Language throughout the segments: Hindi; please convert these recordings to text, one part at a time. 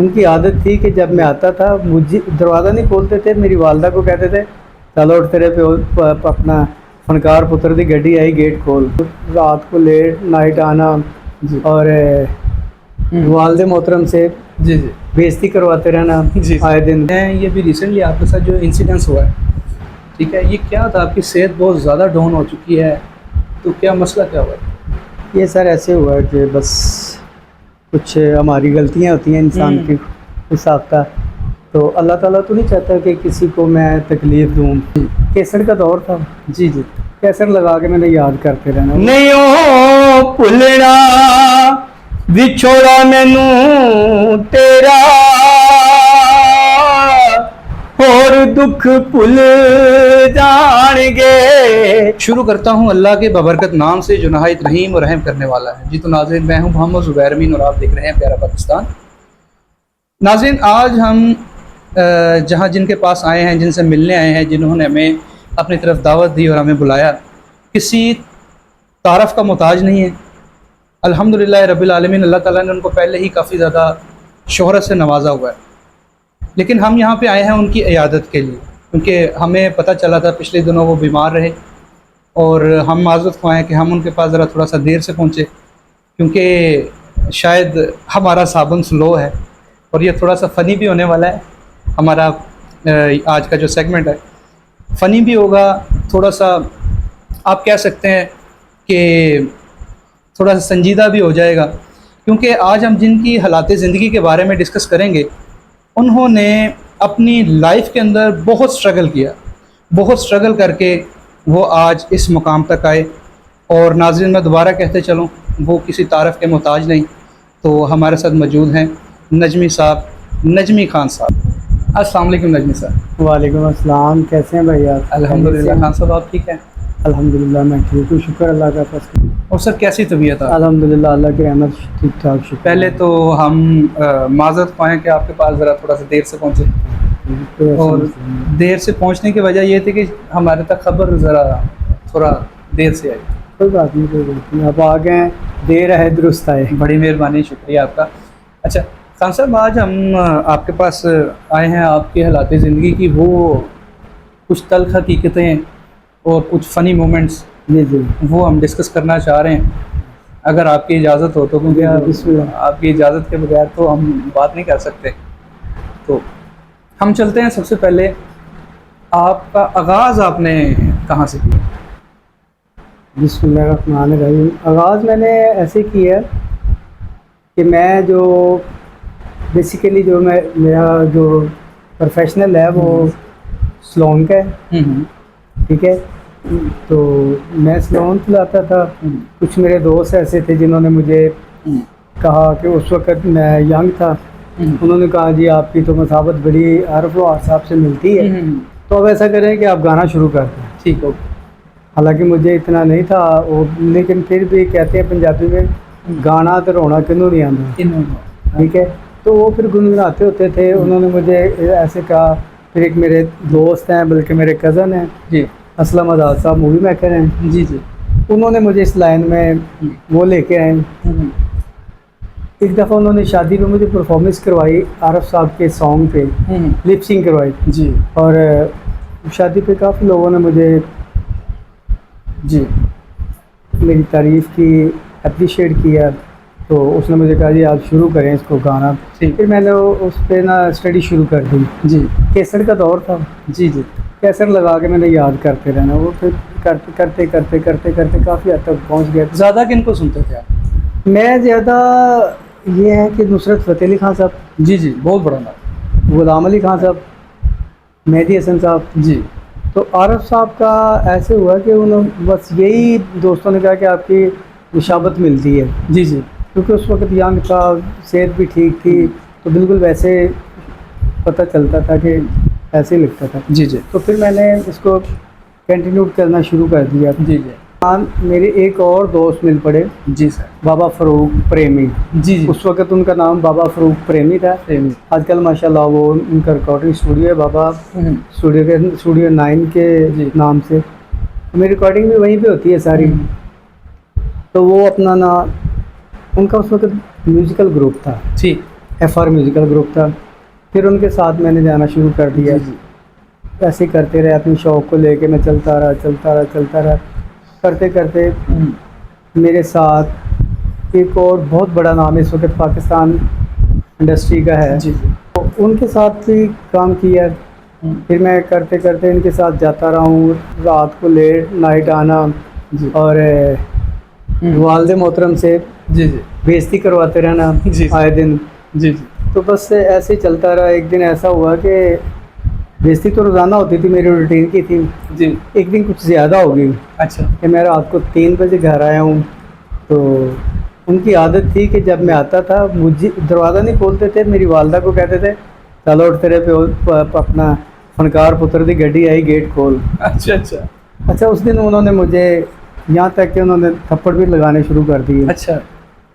उनकी आदत थी कि जब मैं आता था मुझे दरवाज़ा नहीं खोलते थे, मेरी वालदा को कहते थे चलो उठ तेरे पे अपना फनकार पुत्र दी गड्डी आई गेट खोल। रात को लेट नाइट आना जी और वालदे मोहतरम से जी जी बेइज्जती करवाते रहना जी आए दिन। मैं ये भी रिसेंटली आपके साथ जो इंसिडेंस हुआ है, ठीक है, ये क्या था? आपकी सेहत बहुत ज़्यादा डाउन हो चुकी है, तो क्या मसला क्या हुआ है? ये सर ऐसे हुआ है कि बस कुछ हमारी गलतियां होती हैं इंसान की हिसाब का, तो अल्लाह ताला तो नहीं चाहता कि किसी को मैं तकलीफ़ दूँ। कैसर का दौर था, जी जी कैसर लगा के मैंने याद करते रहना। नहीं ओ भुलना विछोड़ा मैनू तेरा और दुख भुल जाएंगे। शुरू करता हूँ अल्लाह के बबरकत नाम से जो नहायत रहीम और रहम करने वाला है। जी तो नाज़रीन, मैं हूँ मोहम्मद ज़ुबैर अमीन और आप देख रहे हैं प्यारा पाकिस्तान। नाज़रीन, आज हम जहाँ जिनके पास आए हैं, जिनसे मिलने आए हैं, जिन्होंने हमें अपनी तरफ दावत दी और हमें बुलाया, किसी तारफ़ का मोहताज नहीं है। अल्हम्दुलिल्लाह रब्बिल आलमीन, अल्लाह ताला ने उनको पहले ही काफ़ी ज़्यादा शोहरत से नवाजा हुआ है। लेकिन हम यहाँ पे आए हैं उनकी इयादत के लिए, क्योंकि हमें पता चला था पिछले दिनों वो बीमार रहे और हम माज़रत ख्वाह हैं कि हम उनके पास ज़रा थोड़ा सा देर से पहुँचे, क्योंकि शायद हमारा साबुन स्लो है और ये थोड़ा सा फ़नी भी होने वाला है। हमारा आज का जो सेगमेंट है फ़नी भी होगा, थोड़ा सा आप कह सकते हैं कि थोड़ा सा संजीदा भी हो जाएगा, क्योंकि आज हम जिनकी हालात ज़िंदगी के बारे में डिस्कस करेंगे, उन्होंने अपनी लाइफ के अंदर बहुत स्ट्रगल किया, बहुत स्ट्रगल करके वो आज इस मुकाम तक आए। और नाज़रीन, मैं दोबारा कहते चलूँ, वो किसी तारफ़ के मोहताज नहीं। तो हमारे साथ मौजूद हैं नजमी साहब, नजमी खान साहब। अस्सलाम वालेकुम नजमी साहब। वालेकुम अस्सलाम, कैसे हैं भाई आप? अल्हम्दुलिल्लाह। खान साहब, आप ठीक हैं? अल्हम्दुलिल्लाह मैं ठीक हूँ, शुक्र अल्लाह का। बस और सर, कैसी तबीयत है? अल्हम्दुलिल्लाह अल्लाह की रहमत, ठीक ठाक शुक्र। पहले तो हम माज़रत ख्वाह हैं कि आपके पास ज़रा थोड़ा सा देर से पहुँचे, और देर से पहुँचने की वजह ये थी कि हमारे तक खबर ज़रा थोड़ा देर से आई। कोई बात नहीं, कोई बात नहीं, आप आ गए हैं, देर है दुरुस्त आए। बड़ी मेहरबानी, शुक्रिया आपका। अच्छा खान साहब, आज हम आपके पास आए हैं आपके हालात ज़िंदगी की वो कुछ तल्ख़ हकीकतें और कुछ फ़नी मोमेंट्स, जी जी, वो हम डिस्कस करना चाह रहे हैं, अगर आपकी इजाज़त हो तो, क्योंकि आपकी इजाज़त के बगैर तो हम बात नहीं कर सकते। तो हम चलते हैं। सबसे पहले आपका आगाज़ आपने कहाँ से किया? बिस्मिल्लाहिर्रहमानिर्रहीम। आगाज़ मैंने ऐसे किया कि मैं जो बेसिकली जो मेरा जो प्रोफेशनल है वो सलोन का है, ठीक है। तो मैं सलोन चलाता था। कुछ मेरे दोस्त ऐसे थे जिन्होंने मुझे कहा कि उस वक़्त मैं यंग था, उन्होंने कहा जी आपकी तो मसाबत बड़ी आरफ व आसाब से मिलती है, तो अब ऐसा करें कि आप गाना शुरू कर दें। ठीक हो। हालांकि मुझे इतना नहीं था वो, लेकिन फिर भी कहते हैं पंजाबी में गाना तो रोना किन्नू नहीं आता, ठीक है। तो वो फिर गुनगुनाते होते थे, उन्होंने मुझे ऐसे कहा। फिर एक मेरे दोस्त हैं, बल्कि मेरे कज़न हैं जी, असलम आज़ाद साहब, मूवी मेकर हैं जी जी, उन्होंने मुझे इस लाइन में वो लेके आए। एक दफ़ा उन्होंने शादी में मुझे परफॉर्मेंस करवाई, आरफ साहब के सॉन्ग पे लिप सिंग करवाई जी और शादी पे काफ़ी लोगों ने मुझे जी मेरी तारीफ़ की, अप्रिशिएट किया। तो उसने मुझे कहा जी आप शुरू करें इसको गाना। ठीक। फिर मैंने उस पर ना स्टडी शुरू कर दी। जी कैसर का दौर था, जी जी कैसर लगा के मैंने याद करते रहना। वो फिर करते करते करते करते करते काफ़ी हद तक पहुँच गया। ज़्यादा किनको सुनते थे आप? मैं ज़्यादा ये है कि नुसरत फ़तेह अली खान साहब, जी जी, बहुत बड़ा नाम। ग़ुलाम अली खान साहब, मेहदी हसन साहब। जी तो आरफ साहब का ऐसे हुआ कि उन्होंने बस यही दोस्तों ने कहा कि आपकी मुशाबत मिलती है, जी जी, क्योंकि उस वक्त यंग था, सेहत भी ठीक थी, तो बिल्कुल वैसे पता चलता था कि ऐसे ही लगता था। जी जी तो फिर मैंने इसको कंटिन्यू करना शुरू कर दिया। जी जी मेरे एक और दोस्त मिल पड़े, जी सर। बाबा फ़रूक प्रेमी। जी जी, उस वक्त उनका नाम बाबा फ़रूक प्रेमी था। प्रेमी। आजकल माशाल्लाह वो उनका रिकॉर्डिंग स्टूडियो है, बाबा स्टूडियो 9 के नाम से। मेरी रिकॉर्डिंग भी वहीं पे होती है सारी। तो वो अपना ना, उनका उस वक्त म्यूज़िकल ग्रुप था। ठीक। FR म्यूज़िकल ग्रुप था। फिर उनके साथ मैंने जाना शुरू कर दिया। जी। ऐसे करते रहे, अपनी शौक़ को लेके मैं चलता रहा। करते करते मेरे साथ एक और बहुत बड़ा नाम इस वक्त पाकिस्तान इंडस्ट्री का है, जी। तो उनके साथ भी काम किया। फिर मैं करते करते इनके साथ जाता रहा हूँ, रात को लेट नाइट आना जी। और वालदे मोहतरम से जी। जी। बेइज्जती करवाते रहना जी। आए दिन। जी। जी। तो बस ऐसे ही चलता रहा। एक दिन ऐसा हुआ कि बेइज्जती तो रोज़ाना होती थी, मेरी रूटीन की थी। जी। एक दिन कुछ ज़्यादा हो गई अच्छा। कि मैं रात को 3 बजे घर आया हूँ। तो उनकी आदत थी कि जब मैं आता था मुझे दरवाज़ा नहीं खोलते थे, मेरी वालदा को कहते थे चलो उठ तेरे पे अपना फनकार पुत्र दी गड्डी आई, गेट खोल। अच्छा। अच्छा। अच्छा, उस दिन उन्होंने मुझे यहाँ तक कि उन्होंने थप्पड़ भी लगाने शुरू कर दिए। अच्छा।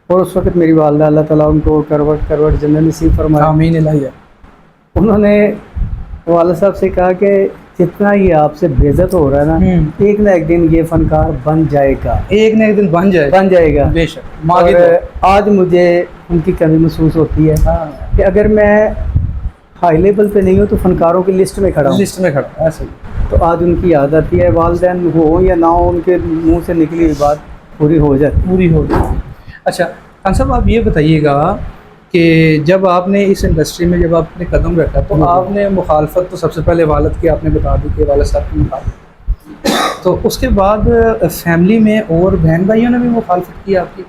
और उस वक्त मेरी वालदा, अल्लाह ताला उनको करवट जन्नत नसीब फरमाए, आमीन इलाहिया। उन्होंने वालिद साहब से कहा कि जितना ये आपसे बेइज्जत हो रहा है ना, एक ना एक दिन ये फनकार बन जाएगा, एक न एक दिन बन जाएगा। बेशक। माँ की और दुआ। आज मुझे उनकी कमी महसूस होती है हाँ। कि अगर मैं हाई लेवल पे नहीं हूँ तो फनकारों की लिस्ट में खड़ा हूँ। लिस्ट में खड़ा ऐसे ही। तो आज उनकी याद आती है, वालिदैन हो या ना हो, उनके मुंह से निकली हुई बात पूरी हो जाती है। पूरी हो गई। अच्छा खान साहब, आप ये बताइएगा कि जब आपने इस इंडस्ट्री में जब आपने कदम रखा तो आपने मुखालफत तो सबसे पहले वालिद की आपने बता दी कि वालिद साहब की मुखालफत, तो उसके बाद फैमिली में और बहन भाइयों ने भी मुखालफत की आपकी,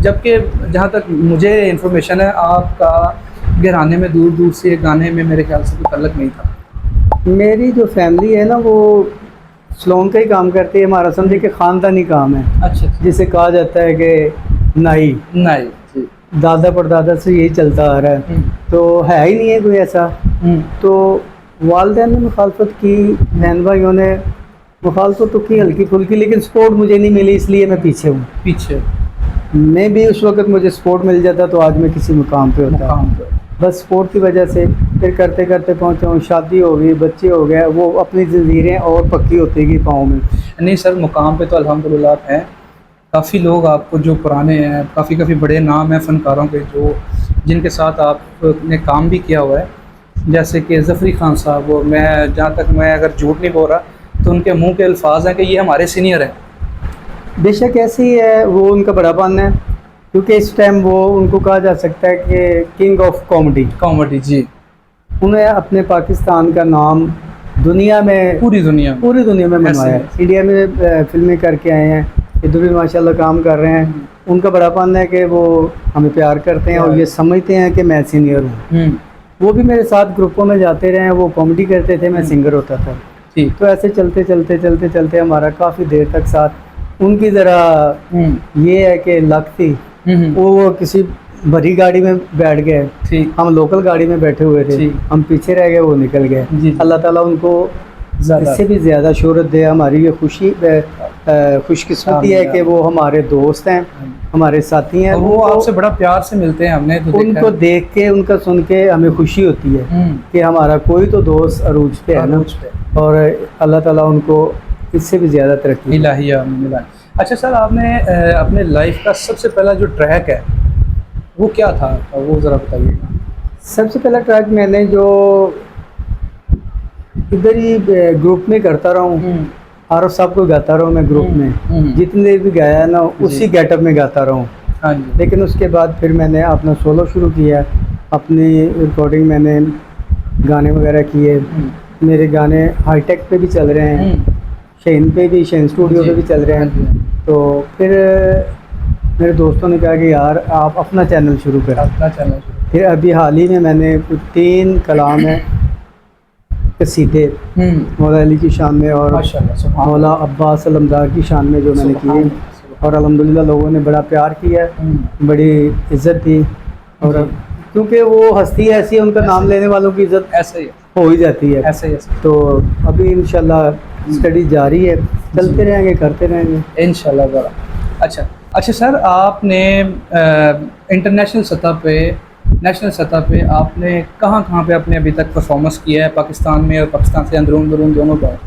जबकि जहाँ तक मुझे इंफॉर्मेशन है आपका घराने में दूर दूर से गाने में मेरे ख्याल से कोई तल्लक नहीं था। मेरी जो फैमिली है ना वो सलोन का ही काम करती है, हमारा समझे कि ख़ानदानी काम है। अच्छा। जिसे कहा जाता है कि नाई नहीं जी। दादा परदादा से यही चलता आ रहा है, तो है ही नहीं है कोई ऐसा। तो वालिदैन ने मुखालफत की, बहन भाइयों ने मुखालफत तो की हल्की फुल्की, लेकिन सपोर्ट मुझे नहीं मिली, इसलिए मैं पीछे हूँ। पीछे मैं भी उस वक्त मुझे सपोर्ट मिल जाता तो आज मैं किसी मुकाम पे होता। काम पे। बस सपोर्ट की वजह से फिर करते करते पहुँचा हूँ, शादी हो गई, बच्चे हो गए, वो अपनी ज़ंजीरें और पक्की होती गई पाँव में। नहीं सर, मुकाम पे तो अल्हम्दुलिल्लाह आप हैं। काफ़ी लोग आपको जो पुराने हैं, काफ़ी बड़े नाम हैं फ़नकारों के जो जिनके साथ आपने काम भी किया हुआ है, जैसे कि ज़फ़री खान साहब। वो मैं जहाँ तक मैं अगर झूठ नहीं बोल रहा तो उनके मुंह के अल्फाज हैं कि ये हमारे सीनियर हैं। बेशक ऐसे ही है, वो उनका बड़ापन है, क्योंकि इस टाइम वो उनको कहा जा सकता है कि किंग ऑफ कॉमेडी जी। उन्हें अपने पाकिस्तान का नाम दुनिया में, पूरी दुनिया में मनवाया है। इंडिया में फिल्में करके आए हैं, इधर भी माशाल्लाह काम कर रहे हैं। उनका बड़ापन है कि वो हमें प्यार करते हैं और ये समझते हैं कि मैं सीनियर हूँ। वो भी मेरे साथ ग्रुपों में जाते रहे हैं, वो कॉमेडी करते थे, मैं सिंगर होता था। ठीक। तो ऐसे चलते हमारा काफ़ी देर तक साथ। उनकी ज़रा ये है कि लक थी, वो किसी बड़ी गाड़ी में बैठ गए, ठीक। हम लोकल गाड़ी में बैठे हुए थे, हम पीछे रह गए, वो निकल गए। अल्लाह ताला उनको इससे भी ज़्यादा शोहरत दे। हमारी ये खुशकिस्मती है कि वो हमारे दोस्त हैं, हमारे साथी हैं। वो आपसे बड़ा प्यार से मिलते हैं, हमने तो उनको देख के, उनका सुन के हमें खुशी होती है कि हमारा कोई तो दोस्त अरूज पे है ना, और अल्लाह ताला उनको इससे भी ज़्यादा तरक्की इलाहिया। अच्छा सर, आपने अपने लाइफ का सबसे पहला जो ट्रैक है वो क्या था, वो ज़रा बताइएगा। सबसे पहला ट्रैक मैंने जो इधर ही ग्रुप में करता रहा हूँ, आरफ साहब को गाता रहा हूँ मैं ग्रुप में, जितनी देर भी गाया ना उसी गेटअप में गाता रहा हूँ। हाँ जी। लेकिन उसके बाद फिर मैंने अपना सोलो शुरू किया, अपनी रिकॉर्डिंग मैंने गाने वगैरह किए। मेरे गाने हाईटेक पे भी चल रहे हैं, शहीन पे भी, शहीन स्टूडियो पे भी चल रहे हैं। तो फिर मेरे दोस्तों ने कहा कि यार आप अपना चैनल शुरू करें। अपना चैनल। फिर अभी हाल ही में मैंने 3 कलाम है कसीदे मौला अली की शान में और मौला अब्बास अलमदार की शान में जो मैंने किए, और अल्हम्दुलिल्लाह लोगों ने बड़ा प्यार किया, बड़ी इज़्ज़त दी। और क्योंकि वो हस्ती ऐसी है, उनका नाम लेने वालों की इज़्ज़त ऐसे ही हो ही जाती है। ऐसे। तो अभी इंशाल्लाह स्टडी जारी है, चलते रहेंगे, करते रहेंगे इंशाल्लाह। अच्छा सर, आपने इंटरनेशनल सतह पे, नेशनल सतह पे आपने कहाँ पे अपने अभी तक परफॉर्मेंस किया है, पाकिस्तान में और पाकिस्तान से अंदरून दोनों पर?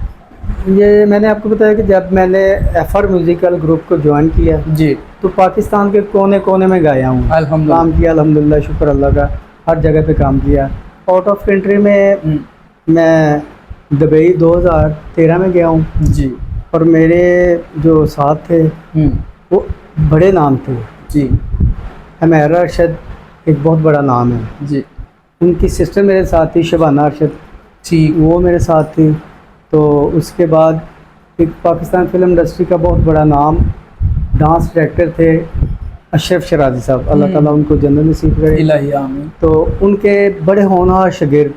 ये मैंने आपको बताया कि जब मैंने एफर म्यूज़िकल ग्रुप को ज्वाइन किया जी तो पाकिस्तान के कोने कोने में गाया हूँ, अल्हम्दुलिल्लाह। काम किया अल्हम्दुलिल्लाह, शुक्र अल्लाह का, हर जगह पे काम किया। आउट ऑफ कंट्री में मैं दुबई 2013 में गया हूँ जी और मेरे जो साथ थे वो बड़े नाम थे। जी हमारा अरशद एक बहुत बड़ा नाम है, जी उनकी सिस्टर मेरे साथ थी शबाना अरशद, ठीक वो मेरे साथ थी। तो उसके बाद एक पाकिस्तान फिल्म इंडस्ट्री का बहुत बड़ा नाम डांस डायरेक्टर थे अशरफ शराजी साहब, अल्लाह ताला उनको जन्नत नसीब करे। इलाही आमीन। तो उनके बड़े होनहार शागिर्द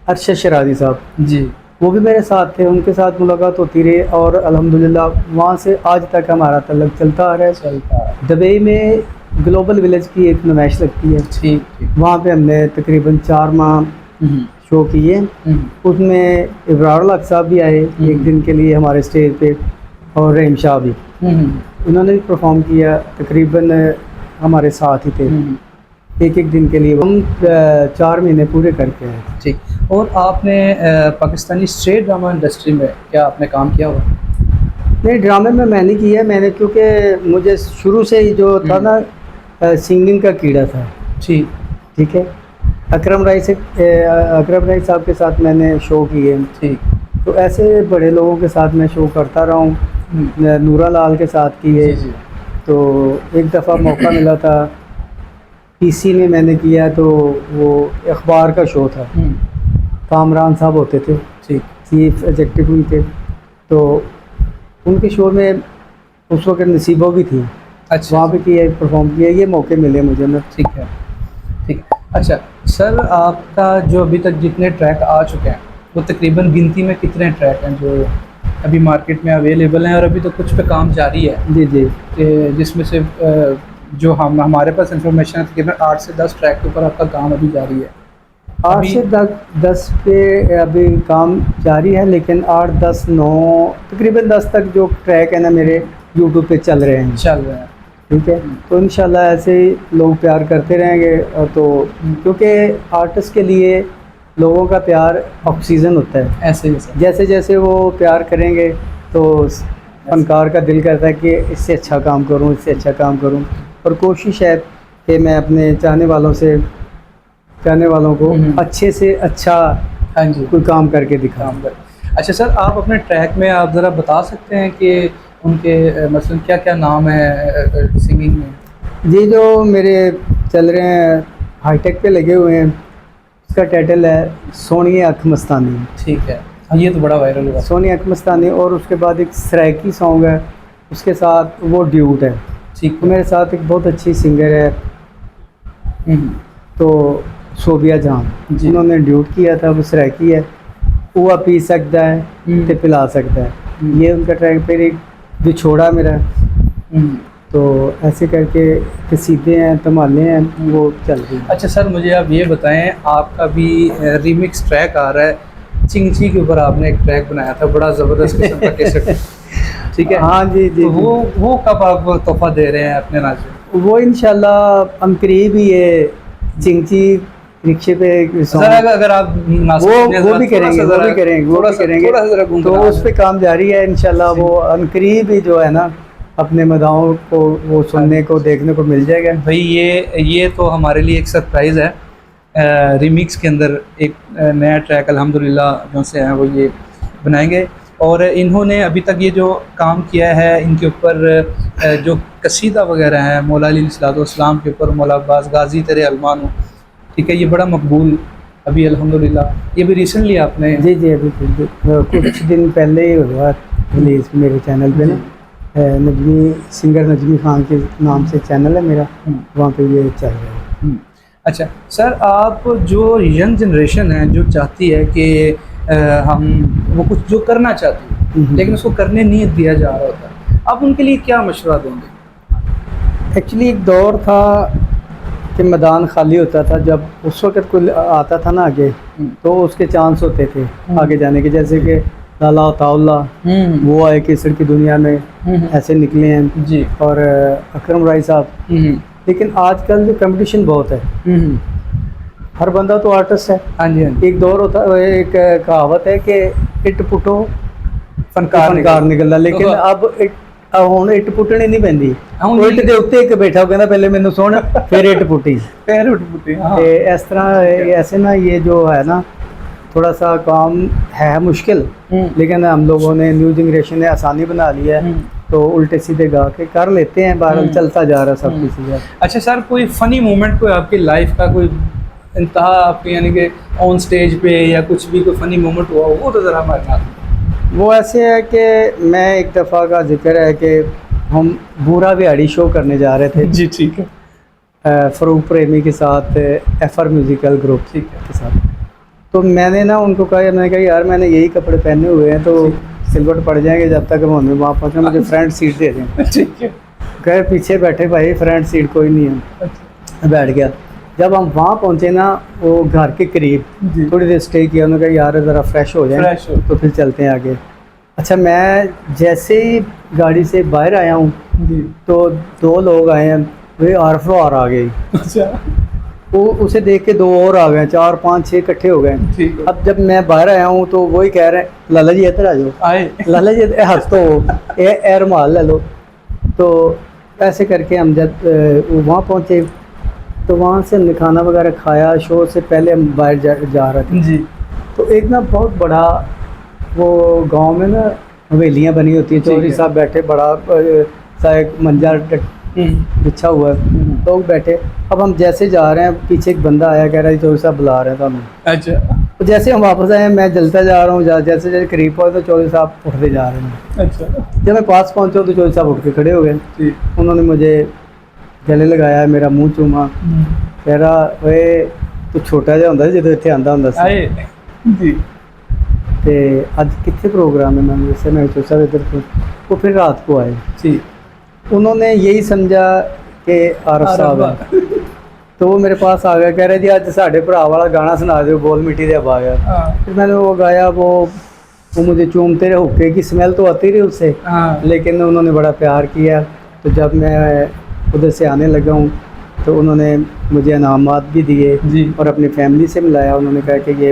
अरशद शराजी साहब, जी वो भी मेरे साथ थे, उनके साथ मुलाकात होती रही और अल्हम्दुलिल्लाह वहाँ से आज तक हमारा तल्लुक चलता आ रहा है। चलता है। दुबई में ग्लोबल विलेज की एक नुमाइश लगती है, ठीक ठीक। वहाँ पे हमने तकरीबन 4 माह शो किए। उसमें इब्रार हक साहब भी आए एक दिन के लिए हमारे स्टेज पे और रहीम शाह भी, उन्होंने भी परफॉर्म किया, तकरीबन हमारे साथ ही थे एक एक दिन के लिए। हम 4 महीने पूरे करके आए। ठीक। और आपने पाकिस्तानी स्ट्रीट ड्रामा इंडस्ट्री में क्या आपने काम किया हुआ? नहीं, ड्रामे में मैंने किया, मैंने क्योंकि मुझे शुरू से ही जो था ना सिंगिंग का कीड़ा था। ठीक ठीक है, अकरम राय साहब के साथ मैंने शो किए। ठीक। तो ऐसे बड़े लोगों के साथ मैं शो करता रहा हूँ, नूरा लाल के साथ किए। जी जी। तो एक दफ़ा मौका मिला था पीसी में मैंने किया, तो वो अखबार का शो था, कामरान साहब होते थे, ठीक। चीफ एग्जेक्टिव उनके, तो उनके शो में उस वक्त नसीबों भी थी, अच्छा वहाँ पे किया, परफॉर्म किया, ये मौके मिले मुझे ना। ठीक है। ठीक। अच्छा सर, आपका जो अभी तक जितने ट्रैक आ चुके हैं वो तकरीबन गिनती में कितने ट्रैक हैं जो अभी मार्केट में अवेलेबल हैं और अभी तो कुछ पे काम जारी है? जी जी। जिसमें से जो हमारे पास इंफॉर्मेशन है तकरीबन 8 से 10 ट्रैक के ऊपर आपका काम अभी जारी है। 8 से 10 पे अभी काम जारी है, लेकिन 8, 10, 9 तकरीबन 10 तक जो ट्रैक है ना मेरे यूट्यूब पे चल रहे हैं। चल रहे हैं। ठीक है, तो इंशाल्लाह ऐसे ही लोग प्यार करते रहेंगे। और तो क्योंकि आर्टिस्ट के लिए लोगों का प्यार ऑक्सीजन होता है, ऐसे ही सर। जैसे जैसे वो प्यार करेंगे तो फनकार का दिल करता है कि इससे अच्छा काम करूं, इससे अच्छा काम करूं। और कोशिश है कि मैं अपने चाहने वालों को अच्छे से अच्छा हाँ जी कोई काम करके दिखाऊं। काम कर। अच्छा सर, आप अपने ट्रैक में आप ज़रा बता सकते हैं कि उनके मसलन क्या क्या नाम है सिंगिंग में? जी, जो मेरे चल रहे हैं हाईटेक पे लगे हुए हैं, उसका टाइटल है सोनी अख मस्तानी। ठीक है, ये तो बड़ा वायरल हुआ। सोनी अख मस्तानी। और उसके बाद एक सराइकी सॉन्ग है, उसके साथ वो ड्यूट है। ठीक तो मेरे साथ एक बहुत अच्छी सिंगर है, तो सोबिया जान, जी। उन्होंने ड्यूट किया था, वो सराइकी है, वो पी सकता है ते पिला सकता है, ये उनका ट्रैक। फिर एक बिछोड़ा मेरा, तो ऐसे करके कसीदे हैं, तमाले हैं, वो चल रही है। अच्छा सर, मुझे आप ये बताएं, आपका भी रीमिक्स ट्रैक आ रहा है, चिंची के ऊपर आपने एक ट्रैक बनाया था, बड़ा ज़बरदस्त किस्म का कैसेट। ठीक है, हाँ जी जी। तो वो कब आप तोहफा दे रहे हैं अपने नाज़रीन? वो इंशाल्लाह हम करीब ही ये चिंची रिक्शे पे सर अगर आप वो भी करेंगे तो उस पे काम जारी है इंशाल्लाह। वो अनकरीब ही जो है ना अपने मदाओं को वो सुनने को देखने को मिल जाएगा। भाई ये तो हमारे लिए एक सरप्राइज़ है। रिमिक्स के अंदर एक नया ट्रैक अल्हम्दुलिल्लाह जो से हैं वो ये बनाएंगे। और इन्होंने अभी तक ये जो काम किया है, इनके ऊपर जो कसीदा वगैरह है मौला अली अलैहिस्सलाम के ऊपर, मौला अब्बास गाजी तेरे अलमान हो, ठीक है, ये बड़ा मकबूल अभी अल्हम्दुलिल्लाह। ये भी रिसेंटली आपने? जी जी, अभी कुछ दिन पहले ही हुआ रिलीज़ मेरे चैनल पे ना, सिंगर नजमी खान के नाम से चैनल है मेरा, वहाँ पे ये चल रहा है। अच्छा सर, आप जो यंग जनरेशन है जो चाहती है कि हम वो कुछ जो करना चाहती है लेकिन उसको करने नहीं दिया जा रहा होता, आप उनके लिए क्या मशवरा देंगे? एक्चुअली एक दौर था कि मैदान खाली होता था, जब उस वक्त कोई आता था ना आगे तो उसके चांस होते थे आगे जाने के, जैसे कि लाला ताउल्ला वो आए केसर की दुनिया में, ऐसे निकले हैं जी, और अकरम राय साहब। लेकिन आजकल जो कंपटीशन बहुत है, हर बंदा तो आर्टिस्ट है। हाँ जी, हाँ जी। एक दौर होता, एक कहावत है कि इट पुटो ਫਨਕਾਰ ਨਿਕਲਦਾ। ਲੇਕਿਨ ਅਬ ਹੁਣ ਇੱਟ ਪੁੱਟਣੀ ਨਹੀਂ ਪੈਂਦੀ, ਹੁਣ ਇੱਟ ਦੇ ਉੱਤੇ ਇੱਕ ਬੈਠਾ, ਉਹ ਕਹਿੰਦਾ ਪਹਿਲੇ ਮੈਨੂੰ ਸੁਣ, ਫਿਰ ਇੱਟ ਪੁੱਟੀ। पैर उठ पुटे। हाँ ਤੇ ਇਸ ਤਰ੍ਹਾਂ ऐसे ना ये जो है ना थोड़ा सा काम है मुश्किल, लेकिन हम लोगों ने न्यू जनरेशन ने आसानी बना ली है, तो उल्टे सीधे गा के कर लेते हैं, बहरहाल चलता जा रहा है सब कुछ। अच्छा सर, कोई फ़नी मोमेंट कोई आपकी लाइफ का कोई इंतहा आपके यानी कि ऑन स्टेज पे या कुछ भी कोई फ़नी मोमेंट हुआ वो तो ज़रा हमारे साथ। वो ऐसे है कि मैं एक दफ़ा का जिक्र है कि हम बूरा बिहाड़ी शो करने जा रहे थे जी ठीक है। फ़रूक प्रेमी के साथ, एफर म्यूज़िकल ग्रुप के साथ। तो मैंने ना उनको कहा, मैंने कहा यार मैंने यही कपड़े पहने हुए हैं तो सिलवट पड़ जाएंगे, जब तक हम हमें वहाँ पहुँचे मुझे फ्रंट सीट दे दें। ठीक है। कहे पीछे बैठे भाई, फ्रंट सीट कोई नहीं है। बैठ गया। जब हम वहाँ पहुँचे ना, वो घर के करीब थोड़ी देर स्टे किया, उन्होंने कहा यार ज़रा फ्रेश हो जाए तो फिर चलते हैं आगे। अच्छा, मैं जैसे ही गाड़ी से बाहर आया हूँ तो 2 लोग आए हैं, वे आर आ गई। अच्छा। वो उसे देख के 2 और आ गए, 4 5 6 इकट्ठे हो गए। ठीक है। अब जब मैं बाहर आया हूँ तो वही कह रहे हैं लाला जी इधर आ जाओ, आए लाला जी हंस तो ए रुमाल ले लो। तो ऐसे करके हम जब वहाँ पहुँचे तो वहाँ से हमने खाना वगैरह खाया। शो से पहले हम बाहर जा रहे थे जी। तो एक ना बहुत बड़ा वो गांव में ना हवेलियाँ बनी होती है, चौधरी साहब बैठे, बड़ा सा एक मंजा बिछा हुआ है, लोग बैठे। अब हम जैसे जा रहे हैं, पीछे एक बंदा आया, कह रहा है चौधरी साहब बुला रहे हैं हमें। अच्छा। तो जैसे हम वापस आए, मैं जलता जा रहा हूँ, जैसे जैसे करीब पहुँचे तो चौधरी साहब उठते जा रहे हैं। अच्छा। जब मैं पास पहुँचा तो चौधरी साहब उठ के खड़े हो गए। उन्होंने मुझे गले लगाया, मेरा मुँह चूमा, कह रहा वे तू छोटा जिहा हुंदा जो इत्थे आंदा हुंदा सी जी। ते अज कितने प्रोग्राम है, मैंने जैसे मैं चौधरी साहब इधर। वो फिर रात को आए जी। उन्होंने यही समझा कि आरफ साहब है, तो वो मेरे पास आ गया, कह रहे जी आज साढ़े भरा वाला गाना सुना दो, बोल मिट्टी दे आबा यार। फिर मैंने वो गाया, वो मुझे चूमते रहे, हुक्के की स्मेल तो आती रही उससे, लेकिन उन्होंने बड़ा प्यार किया। तो जब मैं उधर से आने लगा हूँ तो उन्होंने मुझे इनामात भी दिए और अपनी फैमिली से मिलाया। उन्होंने कहा कि ये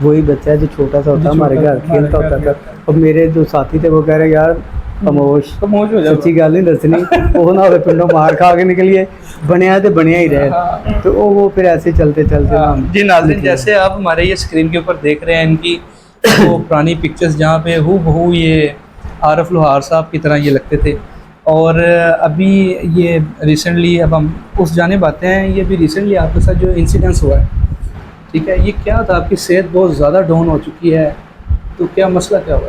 वही बच्चा है जो छोटा सा होता हमारे घर खेलता होता था। और मेरे जो साथी थे वो कह रहे यार खामोश हो जाओ, सच्ची गल नहीं दसनी, वो ना हो पिंडों मार खा के निकलिए, बनया तो बनया ही रहे। तो वो फिर ऐसे चलते चलते। जी नाज़रीन, जैसे आप हमारे ये स्क्रीन के ऊपर देख रहे हैं इनकी वो पुरानी पिक्चर्स, जहाँ पे हूबहू ये आरफ लोहार साहब की तरह ये लगते थे। और अभी ये रिसेंटली, अब हम उस जानिब आते हैं, ये भी रिसेंटली आपके साथ जो इंसिडेंस हुआ है, ठीक है, ये क्या था? आपकी सेहत बहुत ज़्यादा डाउन हो चुकी है, तो क्या मसला क्या हुआ?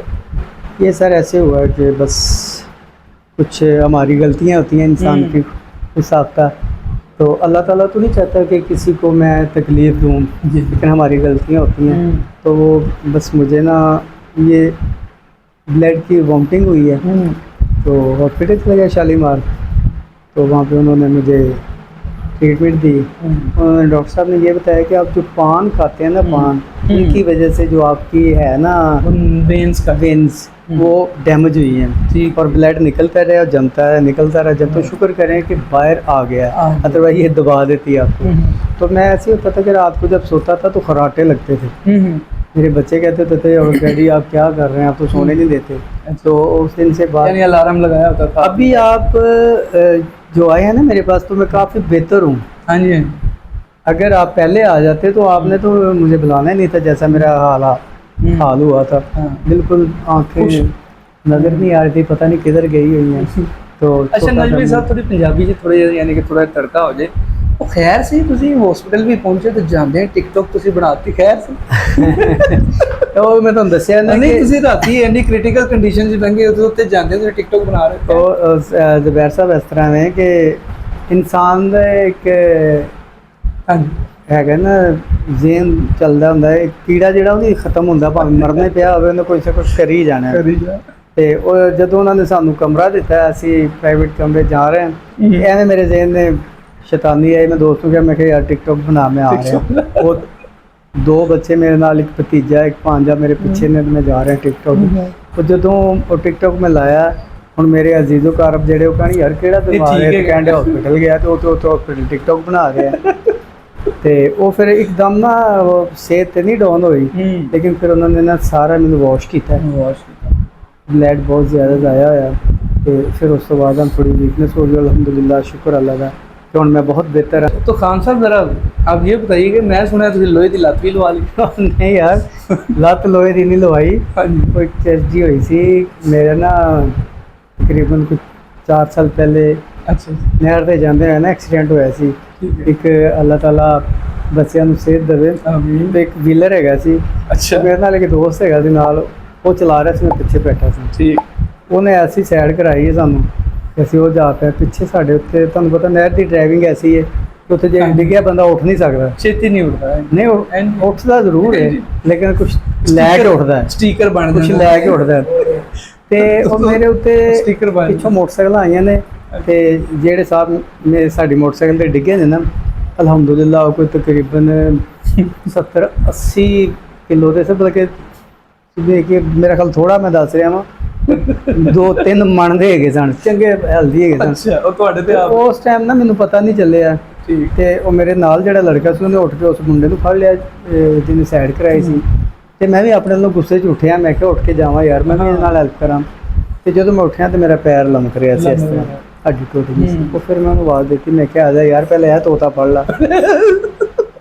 ये सर ऐसे हुआ कि बस कुछ हमारी गलतियाँ होती हैं इंसान की हिसाब का, तो अल्लाह ताला तो नहीं चाहता कि किसी को मैं तकलीफ़ दूँ, लेकिन हमारी गलतियाँ होती हैं। तो वो बस मुझे ना ये ब्लड की वॉमिटिंग हुई है, तो हॉस्पिटल चला गया शालीमार। तो वहाँ पे उन्होंने मुझे ट्रीटमेंट दी। उन्होंने डॉक्टर साहब ने ये बताया कि आप जो पान खाते हैं ना, पान, इनकी वजह से जो आपकी है ना वेन्स वो डैमेज हुई हैं और ब्लड निकलता रहे और जमता है, निकलता रहा जब। तो शुक्र करें कि बाहर आ गया, अदरवाइज ये दबा देती है आपको। तो मैं ऐसे होता था कि रात को जब सोता था तो खराटे लगते थे। मेरे बच्चे कहते थे और डैडी आप क्या कर रहे हैं, आप तो सोने नहीं देते। तो उस दिन से बाद अलार्म लगाया होता था। अभी आप जो आए हैं ना मेरे पास, तो मैं काफ़ी बेहतर हूँ। हाँ जी। अगर आप पहले आ जाते तो आपने तो मुझे बुलाना ही नहीं था, जैसा मेरा हाल हुआ था। बिल्कुल आंखें नज़र नहीं आ रही थी, पता नहीं किधर गई हुई हैं। तो अच्छा नजमी साहब, थोड़ी पंजाबी जी थोड़े यानी कि थोड़ा तड़का हो जाए। ਉਹ ਖੈਰ ਸੀ ਤੁਸੀਂ ਹਸਪੀਟਲ ਵੀ ਪਹੁੰਚੇ ਤੇ ਜਾਂਦੇ ਟਿਕਟੌਕ ਤੁਸੀਂ ਬਣਾਤੀ, ਖੈਰ ਸੀ? ਉਹ ਮੈਂ ਤੁਹਾਨੂੰ ਦੱਸਿਆ ਨਾ, ਨਹੀਂ ਤੁਸੀਂ ਰਾਤੀ ਇੰਨੀ ਕ੍ਰਿਟੀਕਲ ਕੰਡੀਸ਼ਨ 'ਚ ਲੰਘੇ ਉਹਦੇ ਉੱਤੇ ਜਾਂਦੇ ਤੁਸੀਂ ਟਿਕਟੌਕ ਬਣਾ ਰਹੇ ਹੋ। ਉਹ ਜ਼ਬੈਰ ਸਾਹਿਬ ਇਸ ਤਰ੍ਹਾਂ ਹੈ ਕਿ ਇਨਸਾਨ ਦਾ ਇੱਕ ਹੈਗਾ ਨਾ ਜ਼ੇਨ ਚੱਲਦਾ ਹੁੰਦਾ ਹੈ, ਕੀੜਾ ਜਿਹੜਾ ਉਹਦੀ ਖਤਮ ਹੁੰਦਾ, ਭਾਵੇਂ ਮਰਨੇ ਪਿਆ ਹੋਵੇ ਉਹਨੇ ਕੁਛ ਕੁਛ ਕਰੀ ਜਾਣਾ। ਤੇ ਉਹ ਜਦੋਂ ਉਹਨਾਂ ਨੇ ਸਾਨੂੰ ਕਮਰਾ ਦਿੱਤਾ, ਅਸੀਂ ਪ੍ਰਾਈਵੇਟ ਕਮਰੇ ਜਾ ਰਹੇ ਹਾਂ, ਐਵੇਂ ਮੇਰੇ ਜ਼ੇਨ ਨੇ शैतानी आई। मैं दोस्तों क्या, मैं कहा यार टिकटॉक बना, मैं आ रहा हूँ। वो 2 बच्चे मेरे नाल, एक भतीजा एक भांजा मेरे पीछे ने, मैं जा रहे हैं टिकटॉक। तो जो टिकटॉक में लाया, हुण मेरे अजीज़ो कारब जेडे वो कहण यार किहड़ा बीमार है, कहंडे हॉस्पिटल गया तो हॉस्पिटल टिकटॉक बना रहे हैं। तो वो फिर एकदम ना सेहत नहीं डाउन हुई, लेकिन फिर उन्होंने ना सारा मैंने वॉश किया, ब्लड बहुत ज़्यादा ज़ाया होया तो फिर उस तो बाद हम थोड़ी वीकनेस हो गई। अल्हम्दुलिल्लाह, शुक्र अल्लाह का कि हुण मैं बहुत बेहतर हाँ। तो खान साहब जरा आप ये बताइए कि मैं सुना तुम लोहे की लत भी लवा ली। नहीं यार, लत लोहे की नहीं लवाई, हाँ जी। कोई चर्जी हुई सी मेरा ना तकरीबन कुछ 4 साल पहले अच्छा नहर ते जांदे होए ना एक्सीडेंट होया सी। ठीक है। एक अल्लाह ताला ਬੱਚਿਆਂ ਨੂੰ ਸਿਹਤ ਦੇਵੇ आमीन। ਤੇ ਇੱਕ ਵੀਲਰ ਹੈਗਾ ਸੀ, अच्छा ਮੇਰੇ ਨਾਲ ਇੱਕ ਦੋਸਤ ਹੈਗਾ ਸੀ ਨਾਲ, ਉਹ ਚਲਾ ਰਿਹਾ ਸੀ, ਮੈਂ ਪਿੱਛੇ ਬੈਠਾ ਸੀ। ठीक। ਉਹਨੇ ਐਸੀ ਸਾਈਡ ਕਰਾਈ ਹੈ ਸਾਨੂੰ ਕਿ ਅਸੀਂ ਉਹ ਜਾ ਪਿਆ ਪਿੱਛੇ। ਸਾਡੇ ਉੱਤੇ ਤੁਹਾਨੂੰ ਪਤਾ ਨਹਿਰ ਦੀ ਡਰਾਈਵਿੰਗ ਐਸੀ ਹੈ ਕਿ ਉੱਥੇ ਜੇ ਡਿੱਗਿਆ ਬੰਦਾ ਉੱਠ ਨਹੀਂ ਸਕਦਾ। छेती नहीं उठता है। ਨਹੀਂ ਉੱਠਦਾ ਜ਼ਰੂਰ ਹੈ, ਲੇਕਿਨ ਕੁਛ ਲੈ ਕੇ ਉੱਠਦਾ ਹੈ, स्टीकर बन ਕੁਛ जाता ਲੈ ਕੇ ਉੱਠਦਾ ਹੈ। ਤੇ ਉਹ ਮੇਰੇ ਉੱਤੇ स्टीकर बन ਪਿੱਛੋਂ ਮੋਟਰਸਾਈਕਲ ਆਈਆਂ ਨੇ ਤੇ ਜਿਹੜੇ ਸਾਹਿਬ ਮੇਰੇ ਸਾਡੀ ਮੋਟਰਸਾਈਕਲ ਤੇ ਡਿੱਗੇ ਨੇ ਨਾ, ਅਲਹਮਦੁਲਿल्लाह ਉਹ ਕੋਈ ਤਕਰੀਬਨ 70-80 ਕਿਲੋ ਦੇ ਸਭ ਲਗੇ ਕਿ ਮੇਰਾ ਖਿਆਲ ਥੋੜਾ ਮੈਂ ਦੱਸ ਰਿਹਾ ਵਾਂ 2-3 ਮਣ ਦੇ ਹੈਗੇ ਸਨ, ਚੰਗੇ ਹੈਲਦੀ ਹੈਗੇ ਸਨ। अच्छा ਉਹ ਤੁਹਾਡੇ ਤੇ ਆਪ ਉਸ ਟਾਈਮ ਨਾ ਮੈਨੂੰ ਪਤਾ ਨਹੀਂ ਚੱਲਿਆ ਠੀਕ। ਤੇ ਉਹ ਮੇਰੇ ਨਾਲ ਜਿਹੜਾ ਲੜਕਾ ਸੀ ਉਹਨੇ ਉੱਠ ਕੇ ਉਸ ਮੁੰਡੇ ਨੂੰ ਫੜ ਲਿਆ ਜਿਹਨੇ ਸਾਈਡ ਕਰਾਈ ਸੀ। ਤੇ ਮੈਂ ਵੀ ਆਪਣੇ ਵੱਲੋਂ ਗੁੱਸੇ 'ਚ ਉੱਠਿਆ, ਮੈਂ ਕਿਹਾ ਉੱਠ ਕੇ ਜਾਵਾਂ ਯਾਰ, ਮੈਂ ਵੀ ਇਹਦੇ ਨਾਲ ਹੈਲਪ ਕਰਾਂ। ਤੇ ਜਦੋਂ ਮੈਂ ਉੱਠਿਆ ਤੇ ਮੇਰਾ ਪੈਰ ਲਮਕ ਰਿਹਾ ਸੀ ਇਸ ਤਰ੍ਹਾਂ, ਹੱਡੀ ਟੁੱਟ ਗਈ ਸੀ। ਉਹ ਫਿਰ ਮੈਂ ਉਹਨੂੰ ਆਵਾਜ਼ ਦਿੱਤੀ, ਮੈਂ ਕਿਹਾ ਆ ਜਾ ਯਾਰ, ਪਹਿਲੇ ਇਹ ਤੋਤਾ ਫੜ ਲਾ।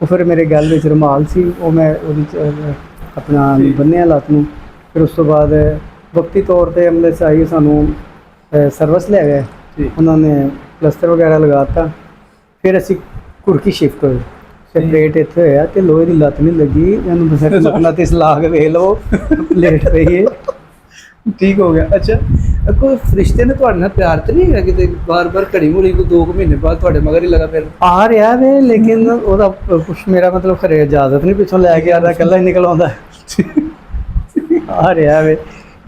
ਉਹ ਫਿਰ ਮੇਰੇ ਗਲ ਵਿੱਚ ਰੁਮਾਲ ਸੀ, ਉਹ ਮੈਂ ਉਹਦੀ 'ਚ ਆਪਣਾ ਬੰਨਿਆ ਲੱਤ ਨੂੰ। ਫਿਰ ਉਸ ਤੋਂ ਬਾਅਦ ਵਕਤੀ ਤੌਰ ਤੇ ਐਂਬੂਲੈਂਸ ਆਈ, ਸਾਨੂੰ ਸਰਵਿਸ ਲੈ ਗਏ, ਠੀਕ। ਉਹਨਾਂ ਨੇ ਪਲਸਤਰ ਵਗੈਰਾ ਲਗਾ ਦਿੱਤਾ। ਫਿਰ ਅਸੀਂ ਕੁਰਕੀ ਸ਼ਿਫਟ ਹੋਏ, ਸੈਪਰੇਟ ਇੱਥੇ ਹੋਇਆ ਤੇ ਲੋਹੇ ਦੀ ਲੱਤ ਨਹੀਂ ਲੱਗੀ। ਇਹਨੂੰ ਬਸ ਸੁਪਨਾ ਤੇ ਲਾ ਕੇ ਵੇਖ ਲਓ, ਲੇਟ ਪਈ ਹੈ। ਠੀਕ ਹੋ ਗਿਆ। ਅੱਛਾ ਕੋਈ ਫਰਿਸ਼ਤੇ ਨੇ ਤੁਹਾਡੇ ਨਾਲ ਪਿਆਰ ਤੇ ਨਹੀਂ ਹੈਗਾ ਕਿਤੇ ਬਾਰ-ਬਾਰ ਘੜੀ ਮੁੜੀ ਕੋਈ 2 ਮਹੀਨੇ ਬਾਅਦ ਤੁਹਾਡੇ ਮਗਰ ਹੀ ਲਗਾ ਫਿਰ? ਆ ਰਿਹਾ ਵੇ, ਲੇਕਿਨ ਉਹਦਾ ਕੁਛ ਮੇਰਾ ਮਤਲਬ ਖਰੇ ਇਜਾਜ਼ਤ ਨਹੀਂ ਪਿੱਛੋਂ ਲੈ ਕੇ ਆਦਾ, ਇਕੱਲਾ ਹੀ ਨਿਕਲ ਆਉਂਦਾ। ਆ ਰਿਹਾ ਵੇ,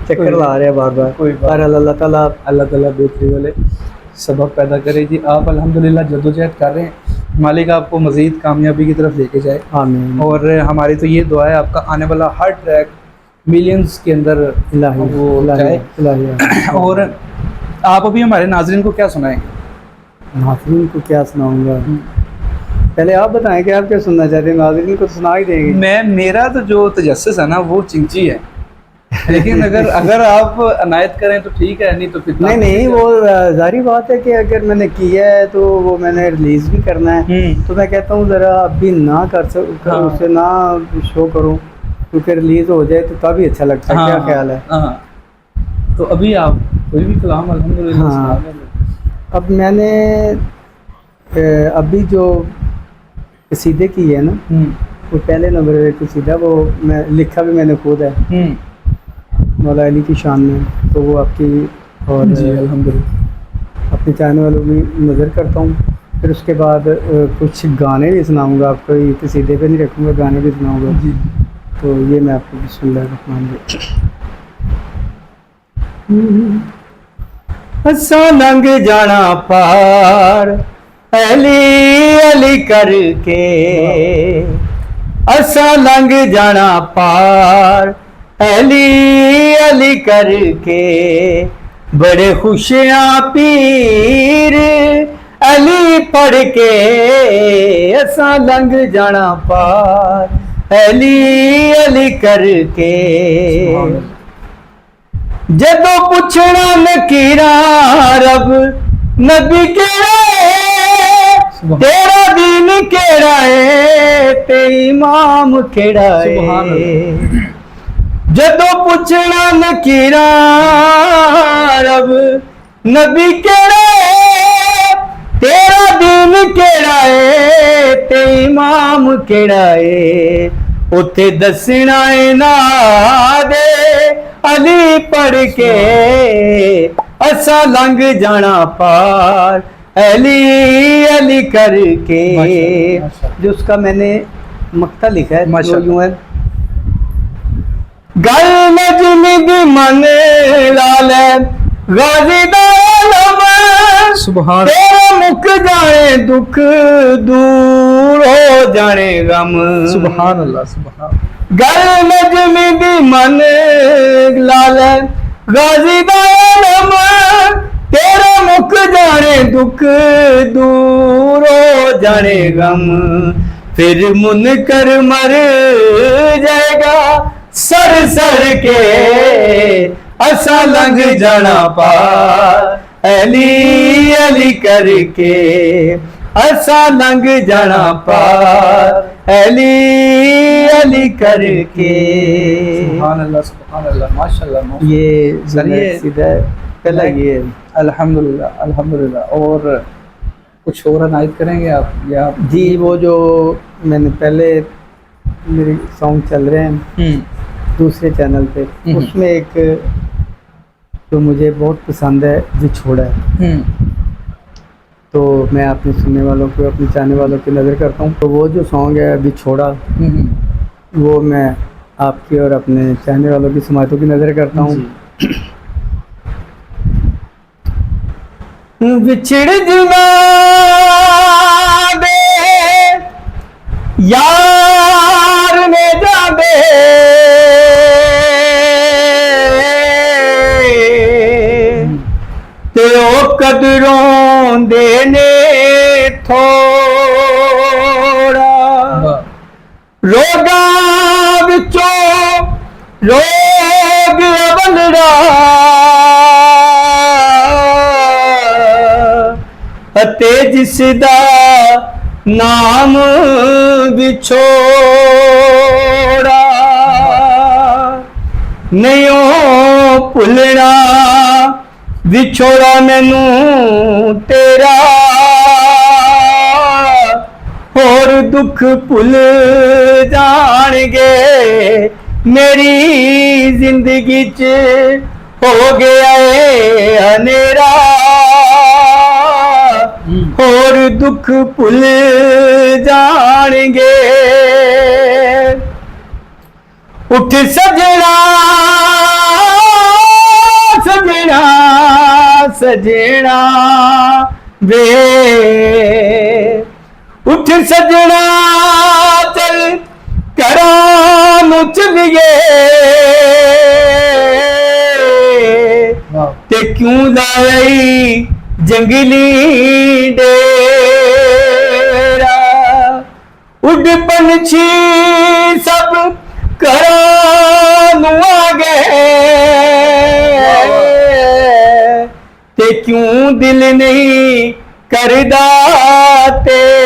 ਚੱਕਰ ला रहा है बार बार। कोई बात पर अल्लाह ताला बेहतरी वाले सबक पैदा करे जी। आप अल्हम्दुलिल्लाह जद्दोजहद कर रहे हैं, मालिक आपको मज़ीद कामयाबी की तरफ लेके जाए। आमीन। और हमारी तो ये दुआ है आपका आने वाला हर ट्रैक मिलियंस के अंदर इलाही वो इलाही जाए। इलाही। और आप अभी हमारे नाज़रीन को क्या सुनाएंगे? नाज़रीन को क्या सुनाऊंगा? पहले आप बताएं कि आप क्या सुनना चाहते हैं, नाज़रीन को सुना ही देंगे। मेरा तो जो तजस्सुस है ना वो चिंची है, लेकिन अगर आप अनायत करें तो ठीक है, नहीं तो फिर नहीं वो जारी बात है कि अगर मैंने किया है तो वो मैंने रिलीज भी करना है। तो मैं कहता हूँ ज़रा अभी ना कर उसे ना शो करूँ, क्योंकि रिलीज हो जाए तो तभी अच्छा लगता है। क्या ख्याल है? हाँ। तो अभी आप कोई भी कलाम अल्हम्दुलिल्लाह सुना दें। अब मैंने अभी जो कसीदे की है ना, वो पहले नंबर पे कसीदा, वो मैं लिखा भी मैंने खुद है मौला अली की शान में, तो वो आपकी और जी अल्हम्दुलिल्लाह अपने चाहने वालों की नज़र करता हूँ। फिर उसके बाद कुछ गाने भी सुनाऊंगा आपको, ये कसीदे पे नहीं रखूँगा, गाने भी सुनाऊंगा जी। तो ये मैं आपको बिस्मिल्लाहिर्रहमानिर्रहीम। असा लंघ जाना पार अली अली करके, असा लंघ जाना पार अली अली करके, बड़े खुशियाँ पीर अली पढ़ के, असा लंघ जाना पार अली अली करके। जदों पुछना नकीरा रब नबी केड़ा है, तेरा दीन केड़ा है, ते इमाम केड़ा है। जदों पुछना नकीरा रब नबी केड़ा है, तेरा दीन केड़ा है, ते इमाम केड़ा है। उथे दसना है ना दे अली पढ़ के, असा लंघ जाना पार अली अली करके। जो उसका मैंने मक्ता लिखा है जो यूं है, गल नजमी दी मन लाल गाजी दा आलम, सुभान तेरा मुक जाने दुख दूर हो जाने गम। सुभान अल्लाह सुभान। गल नजमी दी मन लाल गाजी दा आलम, तेरा मुक जाने दुख दूर हो जाने गम। फिर मुनकर मर जाएगा सर सर के, असा लंघ जाना पार, अली अली करके असा लंघ जाना पार, अली अली करके। सुभान अल्लाह माशाल्लाह। ये चलिए, सीधा पहला ये अल्हम्दुलिल्लाह अल्हम्दुलिल्लाह। और कुछ और अनायत करेंगे आप या? जी, वो जो मैंने पहले मेरे सॉन्ग चल रहे हैं दूसरे चैनल पे, उसमें एक जो मुझे बहुत पसंद है विछोड़ा है, तो मैं अपने सुनने वालों को, अपने चाहने वालों की नज़र करता हूँ। तो वो जो सॉन्ग है विछोड़ा, वो मैं आपकी और अपने चाहने वालों की समातों की नज़र करता हूँ। विछड़ जुना दे यार ने जादे, ते ओ कदरों देने थोड़ा, रोगा विचों रोग अवलड़ा, अते जिसदा नाम विछोड़ा, नहीं ओ भुलना विछोड़ा मैनू तेरा, होर दुख भुल जाणगे, मेरी जिंदगी च हो गया है हनेरा, होर दुख भुल जाणगे। उठ सजना सजना सजना वे, उठ सजना चल घरां नूं चलिए, ते क्यों लाई जंगली डेरा, उड़ पंछी सब घरां नूं आ गए, ते क्यों दिल नहीं करदा तेरा,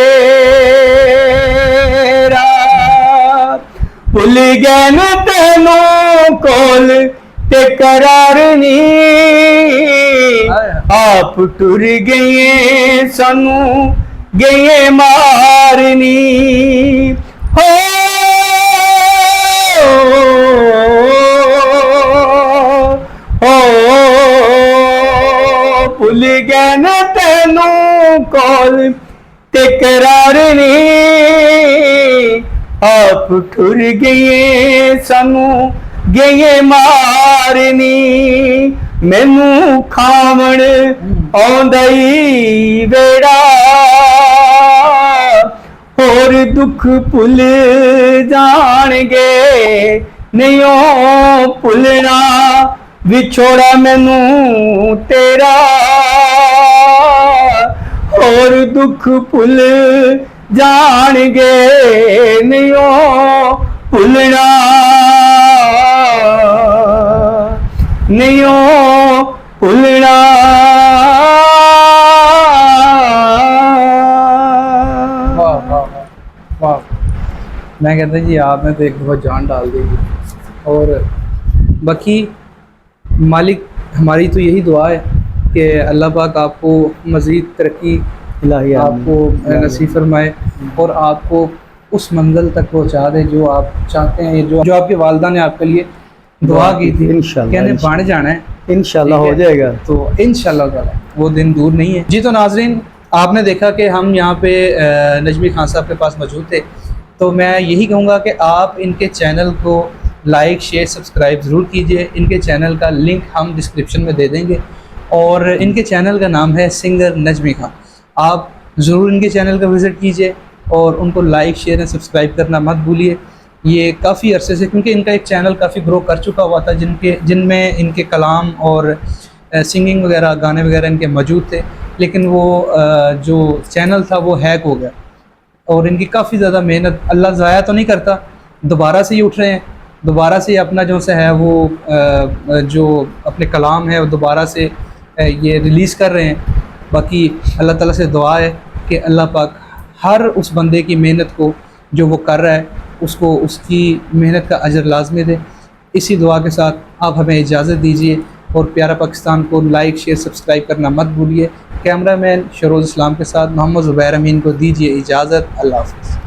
भुल गए न तेनों कोल ते करार नहीं, आप टुर गए सानू गए मारनी, हो भुल गए न तेनू कोल ते करार नहीं, आप ठुर गए सानू गए मारनी, मैनू खावण आउंदा ई वेड़ा, होर दुख भुल जाणगे, नहीं ओ भुलना विछोड़ा मैनू तेरा, होर दुख भुल जाणगे, नहीं ओ भुलना, नहीं ओ भुलना। वाह वाह वाह, मैं कहता जी आपने तो एक बहुत जान डाल दी। और बाकी मालिक हमारी तो यही दुआ है कि अल्लाह पाक आपको मज़ीद तरक्की आपको नसीब फरमाए और आपको उस मंजिल तक पहुंचा दे जो आप चाहते हैं, जो आपके वालिदा ने आपके लिए दुआ की थी, कहने बन जाना है, इंशाल्लाह हो जाएगा। तो इंशाल्लाह वो दिन दूर नहीं है। जी तो नाजरीन, आपने देखा कि हम यहाँ पे नजमी खान साहब के पास मौजूद थे, तो मैं यही कहूँगा कि आप इनके चैनल को लाइक शेयर सब्सक्राइब ज़रूर कीजिए। इनके चैनल का लिंक हम डिस्क्रिप्शन में दे देंगे और इनके चैनल का नाम है सिंगर नजमी खान। आप ज़रूर इनके चैनल का विज़िट कीजिए और उनको लाइक शेयर एंड सब्सक्राइब करना मत भूलिए। ये काफ़ी अरसे से, क्योंकि इनका एक चैनल काफ़ी ग्रो कर चुका हुआ था जिनमें इनके कलाम और सिंगिंग वगैरह गाने वगैरह इनके मौजूद थे, लेकिन वो जो चैनल था वो हैक हो गया और इनकी काफ़ी ज़्यादा मेहनत, अल्लाह ज़ाया तो नहीं करता, दोबारा से ही उठ रहे हैं, दोबारा से अपना जो सा है वो जो अपने कलाम है वो दोबारा से ये रिलीज़ कर रहे हैं। बाकी अल्लाह ताला से दुआ है कि अल्लाह पाक हर उस बंदे की मेहनत को जो वो कर रहा है उसको उसकी मेहनत का अजर लाजमी दे। इसी दुआ के साथ आप हमें इजाज़त दीजिए और प्यारा पाकिस्तान को लाइक शेयर सब्सक्राइब करना मत भूलिए। कैमरामैन शरोज़ इस्लाम के साथ मोहम्मद ज़ुबैर अमीन को दीजिए इजाज़त। अल्लाह हाफ़िज़।